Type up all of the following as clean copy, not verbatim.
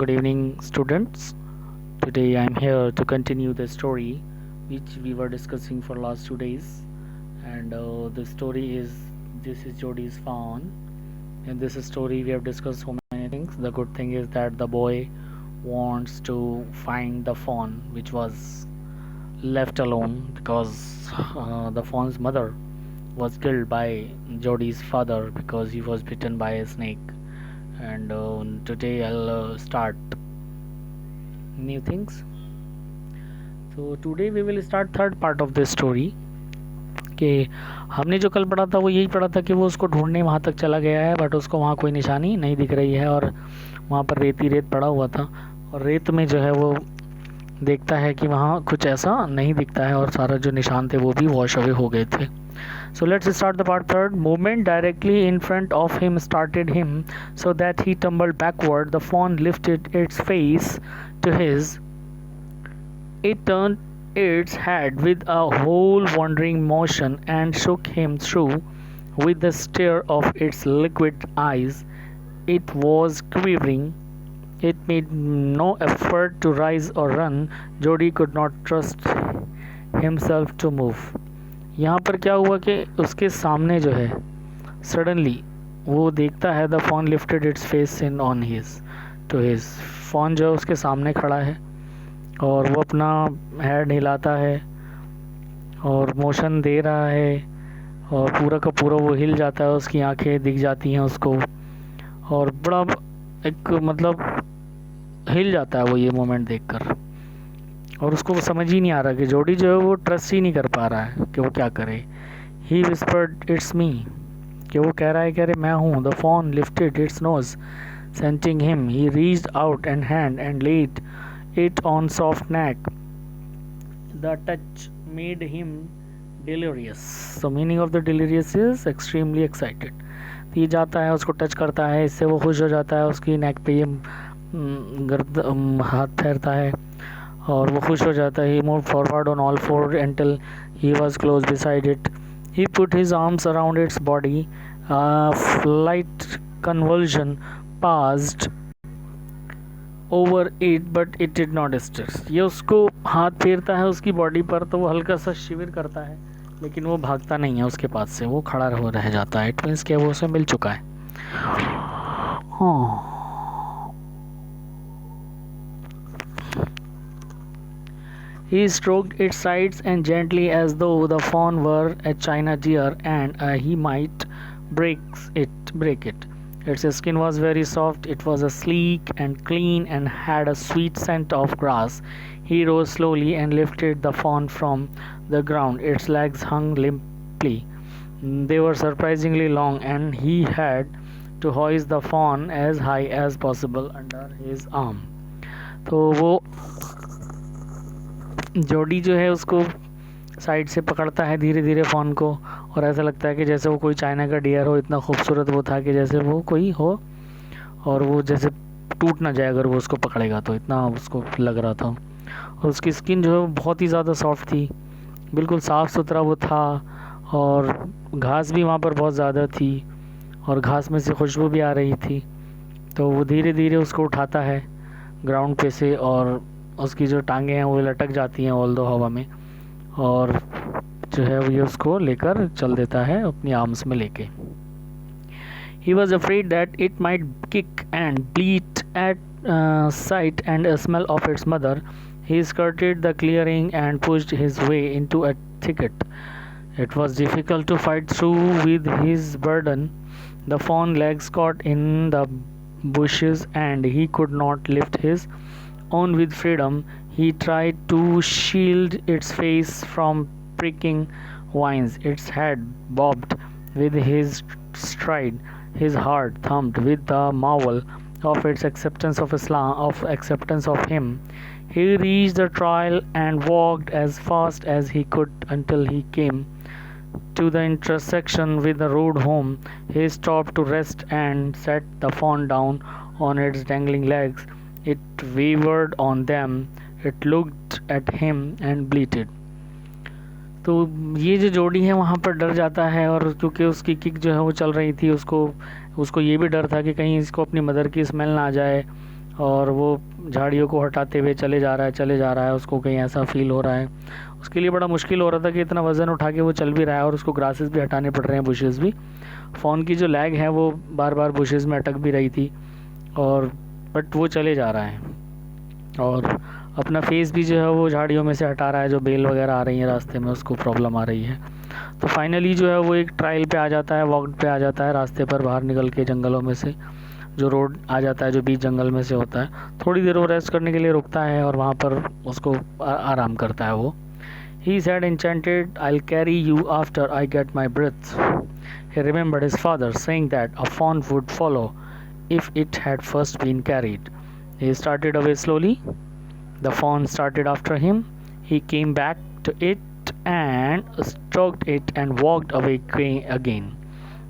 Good evening, students. Today I'm here to continue the story which we were discussing for last 2 days. And the story is this is Jodi's fawn. In this story, we have discussed so many things. The good thing is that the boy wants to find the fawn which was left alone because the fawn's mother was killed by Jodi's father because he was bitten by a snake. And today I'll start new things. So today we will start third part of this story. कि हमने जो कल पढ़ा था वो यही पढ़ा था कि वो उसको ढूंढने वहाँ तक चला गया है, बट उसको वहाँ कोई निशानी नहीं दिख रही है और वहाँ पर रेत पड़ा हुआ था और रेत में जो है वो देखता है कि वहाँ कुछ ऐसा नहीं दिखता है और सारा जो निशान थे वो भी वॉश अवे हो गए थे. So let's start the part third. Movement directly in front of him started him so that he tumbled backward. The fawn lifted its face to his. It turned its head with a whole wandering motion and shook him through with the stare of its liquid eyes. It was quivering. It made no effort to rise or run. Jodi could not trust himself to move. यहाँ पर क्या हुआ कि उसके सामने जो है suddenly वो देखता है the fawn lifted its face in on his to his. Fawn जो है उसके सामने खड़ा है और वो अपना हेड हिलाता है और मोशन दे रहा है और पूरा का पूरा वो हिल जाता है, उसकी आंखें दिख जाती हैं उसको और बड़ा एक मतलब हिल जाता है वो ये मोमेंट देखकर और उसको वो समझ ही नहीं आ रहा कि जोडी जो है वो ट्रस्ट ही नहीं कर पा रहा है कि वो क्या करे. ही विस्पर्ड इट्स मी, कि वो कह रहा है कि अरे मैं हूँ. The fawn lifted its nose scenting him. He reached out and hand and laid it on soft neck. The touch made him delirious. So meaning of the delirious is extremely excited. ये जाता है उसको touch करता है, इससे वो खुश हो जाता है, उसकी नेक पे ये हाथ ठहरता है और वो खुश हो जाता है. He moved forward on all four until he was close beside it. He put his arms around its body. A slight convulsion passed over it, but it did not stir. ये उसको हाथ फेरता है उसकी बॉडी पर तो वो हल्का सा शिविर करता है लेकिन वो भागता नहीं है उसके पास से, वो खड़ा रह जाता है. इट मीन्स कि वो उसे मिल चुका है. हाँ. He stroked its sides and gently as though the fawn were a china deer and he might break it. Its skin was very soft. It was sleek and clean and had a sweet scent of grass. He rose slowly and lifted the fawn from the ground. Its legs hung limply. They were surprisingly long and he had to hoist the fawn as high as possible under his arm. तो वो जोडी जो है उसको side से पकड़ता है धीरे धीरे फ़ोन को और ऐसा लगता है कि जैसे वो कोई चाइना का डियर हो. इतना खूबसूरत वो था कि जैसे वो कोई हो और वो जैसे टूट ना जाए अगर वो उसको पकड़ेगा, तो इतना उसको लग रहा था. और उसकी स्किन जो है वो बहुत ही ज़्यादा सॉफ्ट थी, बिल्कुल साफ़ सुथरा वो था और घास भी वहाँ पर बहुत ज़्यादा थी और घास में से खुशबू भी आ रही थी. तो वो धीरे धीरे उसको उठाता है ग्राउंड पे से और उसकी जो टांगें हैं वो लटक जाती हैं ऑल दो हवा में और जो है वो ये उसको लेकर चल देता है अपनी आर्म्स में लेके. He was afraid that it might kick and bleat at sight and smell of its mother. He skirted the clearing and pushed his way into a thicket. It was difficult to fight through with his burden. The fawn legs caught in the bushes and he could not lift his own with freedom. He tried to shield its face from pricking vines. Its head bobbed with his stride. His heart thumped with the marvel of its acceptance of acceptance of him. He reached the trail and walked as fast as he could until he came to the intersection with the road home. He stopped to rest and set the fawn down on its dangling legs. It wavered on them. It looked at him and bleated. तो ये जो जोड़ी है वहाँ पर डर जाता है और क्योंकि उसकी किक जो है वो चल रही थी, उसको ये भी डर था कि कहीं इसको अपनी मदर की स्मेल ना आ जाए और वो झाड़ियों को हटाते हुए चले जा रहा है। उसको कहीं ऐसा फील हो रहा है, उसके लिए बड़ा मुश्किल हो रहा था कि इतना वज़न उठा के वो चल भी रहा है और उसको ग्रासेस भी हटाने पड़ रहे हैं, बुशेस भी। फ़ोन की जो लैग है वो बार बार बुशेस में अटक भी रही थी, और बट वो चले जा रहा है और अपना फेस भी जो है वो झाड़ियों में से हटा रहा है। जो बेल वगैरह आ रही है रास्ते में, उसको प्रॉब्लम आ रही है। तो फाइनली जो है वो एक ट्रायल पे आ जाता है, वॉक पे आ जाता है, रास्ते पर बाहर निकल के जंगलों में से जो रोड आ जाता है, जो बीच जंगल में से होता है। थोड़ी देर वो रेस्ट करने के लिए रुकता है और वहाँ पर उसको आराम करता है वो। He said enchanted, I'll carry you after I get my breath. He remembered his father saying that a fawn would follow if it had first been carried. He started away slowly. The fawn started after him. He came back to it and stroked it and walked away again.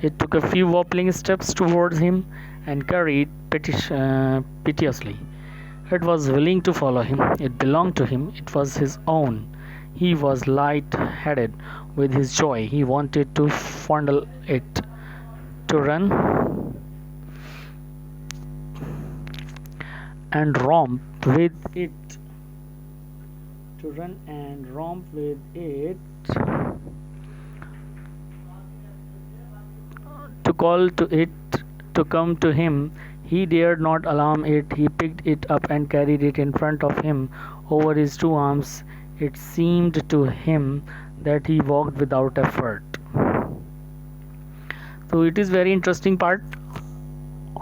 It took a few wobbling steps towards him and carried piteously. It was willing to follow him. It belonged to him. It was his own. He was light-headed with his joy. He wanted to fondle it, to run and romp with it, to run and romp with it, to call to it to come to him. He dared not alarm it. He picked it up and carried it in front of him over his two arms. It seemed to him that he walked without effort. So it is very interesting part.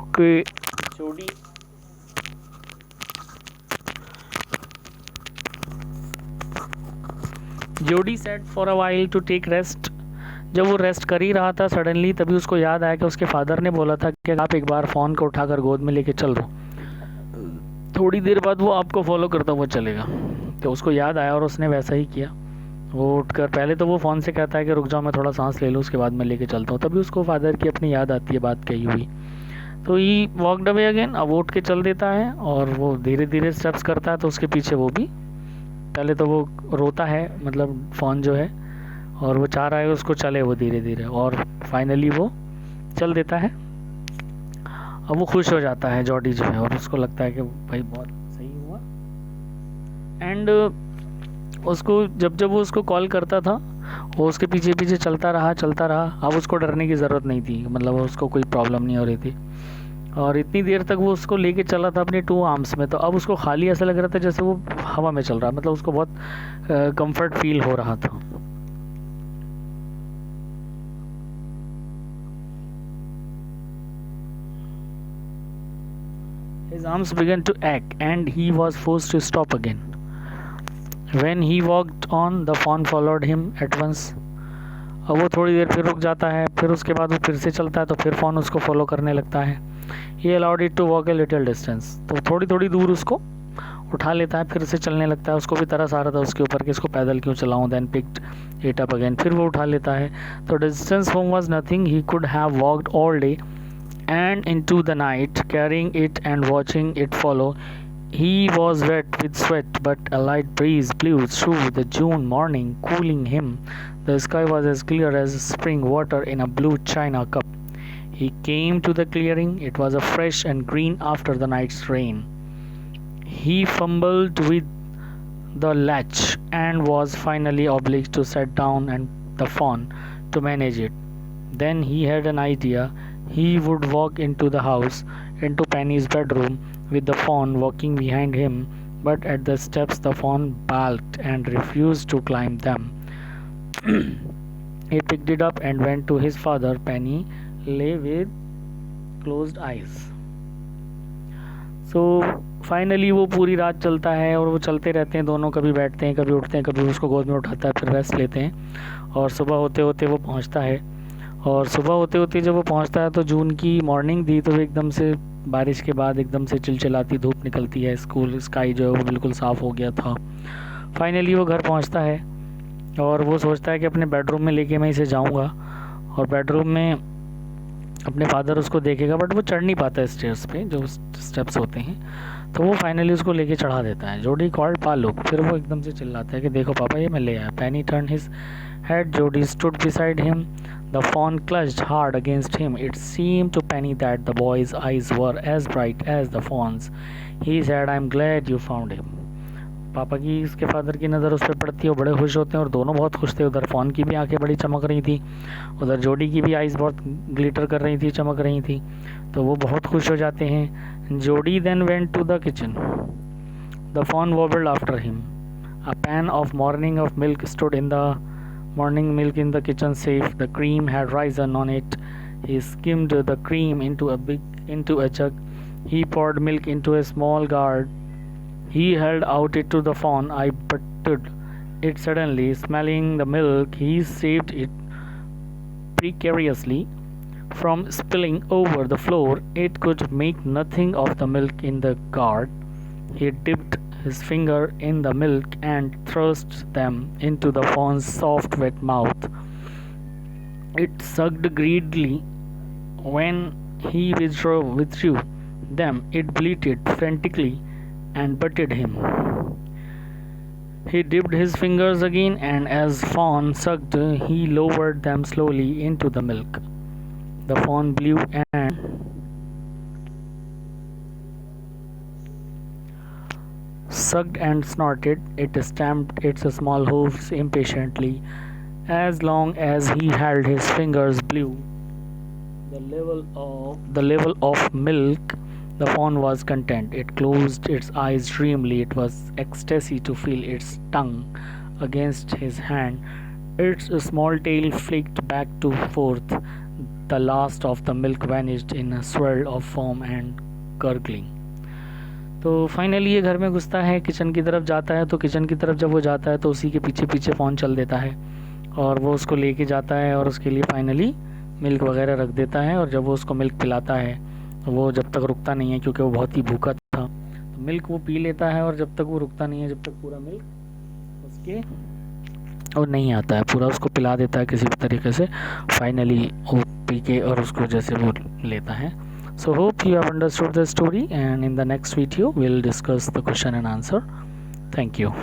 Okay, Jody sat for a while to take rest. जब वो rest कर ही रहा था, suddenly तभी उसको याद आया कि उसके फादर ने बोला था कि आप एक बार फ़ोन को उठाकर गोद में लेके चल दो, थोड़ी देर बाद वो आपको फॉलो करता हुआ चलेगा। तो उसको याद आया और उसने वैसा ही किया। वो उठकर पहले तो वो फ़ोन से कहता है कि रुक जाओ, मैं थोड़ा सांस ले लूँ, उसके बाद मैं लेके चलता हूँ। तभी उसको फादर की अपनी याद आती है, बात कही हुई। तो ही वॉकड अवे अगेन। अब उठ के चल देता है और वो धीरे धीरे स्टेप्स करता है। तो उसके पीछे वो भी, पहले तो वो रोता है, मतलब फ़ोन जो है, और वो चाह रहा है उसको चले वो धीरे धीरे, और फाइनली वो चल देता है। अब वो खुश हो जाता है जॉडी जो है, और उसको लगता है कि भाई बहुत सही हुआ। एंड उसको जब वो उसको कॉल करता था, वो उसके पीछे पीछे चलता रहा। अब उसको डरने की ज़रूरत नहीं थी, मतलब उसको कोई प्रॉब्लम नहीं हो रही थी। और इतनी देर तक वो उसको लेके चला था अपने टू आर्म्स में, तो अब उसको खाली ऐसा लग रहा था जैसे वो हवा में चल रहा, मतलब उसको बहुत कंफर्ट फील हो रहा था। His arms began to ache and he was forced to stop again. When he walked on, the fawn followed him at once. अब वो थोड़ी देर फिर रुक जाता है, फिर उसके बाद वो फिर से चलता है, तो फिर फ़ोन उसको फॉलो करने लगता है। He allowed it to walk a little distance. तो थोड़ी थोड़ी दूर उसको उठा लेता है, फिर से चलने लगता है। उसको भी तरस आ रहा था उसके ऊपर कि इसको पैदल क्यों चलाऊं। Then picked it up again. फिर वो उठा लेता है। तो distance home was nothing. He could have walked all day and into the night, carrying it and watching it follow. He was wet with sweat, but a light breeze blew through the June morning, cooling him. The sky was as clear as spring water in a blue china cup. He came to the clearing. It was fresh and green after the night's rain. He fumbled with the latch and was finally obliged to set down and the fawn to manage it. Then he had an idea. He would walk into the house, into Penny's bedroom, with the fawn walking behind him, but at the steps the fawn balked and refused to climb them. He picked it up and went to his father. Penny lay with closed eyes. So finally वो पूरी रात चलता है और वो चलते रहते हैं दोनों, कभी बैठते हैं, कभी उठते हैं, कभी उसको गोद में उठाता है, फिर रेस्ट लेते हैं। और सुबह होते होते वो पहुंचता है, और सुबह होते होते जब वो पहुंचता है तो जून की मॉर्निंग थी, तो एकदम से बारिश के बाद एकदम से चिलचिलाती धूप निकलती है। स्काई जो है वो बिल्कुल साफ़ हो गया था। फाइनली वो घर पहुंचता है और वो सोचता है कि अपने बेडरूम में लेके मैं इसे जाऊंगा, और बेडरूम में अपने फादर उसको देखेगा, बट वो चढ़ नहीं पाता है स्टेयर्स पे, जो स्टेप्स होते हैं, तो वो फाइनली उसको लेके चढ़ा देता है। जोडी कॉल्ड पालू, फिर वो एकदम से चिल्लाता है कि देखो पापा, ये मैं ले आया। पेनी टर्न हिज हेड, जोडी stood beside him, the fawn clutched hard against him. It seemed to Penny that the boy's eyes were as bright as the fawn's. He said, I'm glad you found him. पापा की, इसके father की नज़र उस पर पड़ती है, वो बड़े खुश होते हैं और दोनों बहुत खुश थे। उधर फ़ोन की भी आंखें बड़ी चमक रही थी, उधर जोडी की भी आइज़ बहुत ग्लिटर कर रही थी, चमक रही थी, तो वो बहुत खुश हो जाते हैं। Jody then went to the kitchen, the fawn wobbled after him. A pan of milk stood in the morning milk in the kitchen safe. The cream had risen on it. He skimmed the cream into a jug. He poured milk into a small gourd. He held out it to the fawn. I buttered it suddenly, smelling the milk. He saved it precariously from spilling over the floor. It could make nothing of the milk in the gourd. He dipped his finger in the milk and thrust them into the fawn's soft, wet mouth. It sucked greedily. When he withdrew them, it bleated frantically and butted him. He dipped his fingers again, and as fawn sucked, he lowered them slowly into the milk. The fawn blew and sucked and snorted. It stamped its small hooves impatiently. As long as he held his fingers below the level of milk, the fawn was content. It closed its eyes dreamily. It was ecstasy to feel its tongue against his hand. Its small tail flicked back to forth. The last of the milk vanished in a swirl of foam and gurgling. तो finally ये घर में घुसता है, kitchen की तरफ जाता है, तो किचन की तरफ जब वो जाता है तो उसी के पीछे पीछे फ़ोन चल देता है और वो उसको लेके जाता है और उसके लिए फाइनली मिल्क वगैरह रख देता है। और जब वो उसको मिल्क पिलाता है तो वो जब तक रुकता नहीं है, क्योंकि वो बहुत ही भूखा था, तो मिल्क वो पी लेता है। और जब तक वो रुकता नहीं है, जब तक पूरा मिल्क उसके और नहीं आता है, पूरा उसको पिला देता है किसी भी तरीके से। फाइनली वो पी के और उसको जैसे वो लेता है। So hope you have understood the story, and in the next video we'll discuss the question and answer. Thank you.